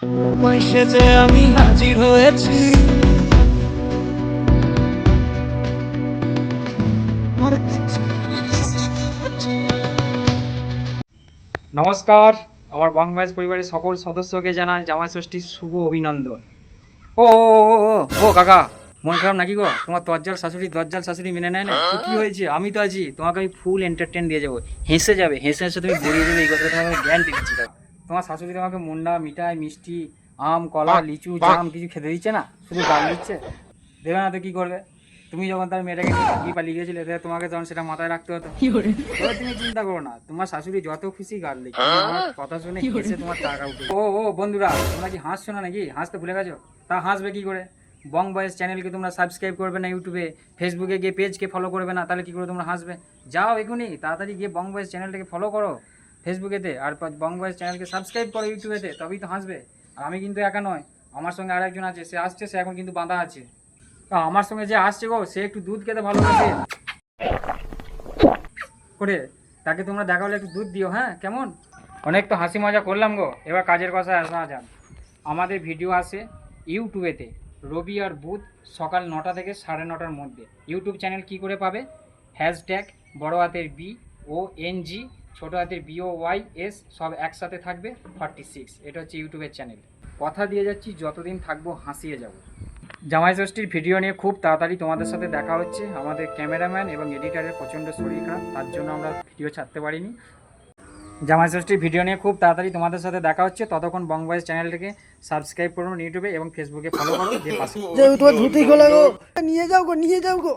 তোমায় সেজে আমি হাজির হয়েছি। নমস্কার, আমার বাংলাদেশ পরিবারের সকল সদস্যকে জানাই জামাই ষষ্ঠীর শুভ অভিনন্দন। ও ও ও ও ও কাকা, মন খারাপ নাকি গো? তোমার দজ্জাল শাশুড়ি মেনে নেয় না তো কি হয়েছে? আমি তো আছি, তোমাকে আমি ফুল এন্টারটেন দিয়ে যাবো। হেসে যাবে, হেসে হেসে তুমি গড়িয়ে যাবে, এই কথাটা তোমাকে গ্যারান্টি দিচ্ছি। কাকা, তোমার শাশুড়ি তোমাকে মুন্ডা, মিঠাই, মিষ্টি, আম, কলা, লিচু, জাম কিছু খেতে দিচ্ছে না, শুধু গাল দিচ্ছে। দেবে না তো কি করবে? তুমি যখন তার মেয়েটাকে নিয়ে পালিয়ে গিয়েছিলে, তাহলে তোমাকে তখন সেটা মাথায় রাখতে হতো। এবার তুমি চিন্তা করো না, তোমার শাশুড়ি যত খুশি গাল দিক, আমার কথা শুনে হেসে তোমার টাকা উঠে। ও ও বন্ধুরা, তোমরা কি হাসছো না নাকি? হাসতে ভুলে গেছো? তা হাসবে কি করে? বং বয়েস চ্যানেলকে তোমরা সাবস্ক্রাইব করবে না ইউটিউবে, ফেসবুকে গিয়ে পেজকে ফলো করবে না, তাহলে কি করে তোমরা হাসবে? যাও এখনই তাড়াতাড়ি গিয়ে বং বয়েস চ্যানেলটাকে ফলো করো ফেসবুকেতে, আর বং বয়েস চ্যানেলকে সাবস্ক্রাইব করো ইউটিউবেতে, তবেই তো হাসবে। আর আমি কিন্তু একা নয়, আমার সঙ্গে আর একজন আছে, সে আসছে, সে এখন কিন্তু বাঁধা আছে। তা আমার সঙ্গে যে আসছে গো, সে একটু দুধ খেতে ভালোবাসে করে, তাকে তোমরা দেখা হলে একটু দুধ দিও, হ্যাঁ কেমন? অনেক তো হাসি মজা করলাম গো, এবার কাজের কথায় আসা যাক। আমাদের ভিডিও আসে ইউটিউবেতে রবি আর বুধ সকাল 9টা থেকে 9:30টার মধ্যে। ইউটিউব চ্যানেল কি করে পাবে? হ্যাশট্যাগ বড় হাতের BONG, ছোটো হাতের BOYS সব একসাথে থাকবে 46, এটা হচ্ছে ইউটিউবের চ্যানেল। কথা দিয়ে যাচ্ছি, যতদিন থাকবো হাসিয়ে যাব। জামাই ষষ্ঠীর ভিডিও নিয়ে খুব তাড়াতাড়ি তোমাদের সাথে দেখা হচ্ছে। আমাদের ক্যামেরাম্যান এবং এডিটারের প্রচণ্ড শরীর খারাপ, তার জন্য আমরা ভিডিও ছাড়তে পারিনি। জামাই ষষ্ঠীর ভিডিও নিয়ে খুব তাড়াতাড়ি তোমাদের সাথে দেখা হচ্ছে। ততক্ষণ বং বয়েস চ্যানেলটাকে সাবস্ক্রাইব করুন ইউটিউবে এবং ফেসবুকে ফলো করো, যে পাশে যে তোমার ধুতি খোলা গো, নিয়ে যাও গো, নিয়ে যাও গো।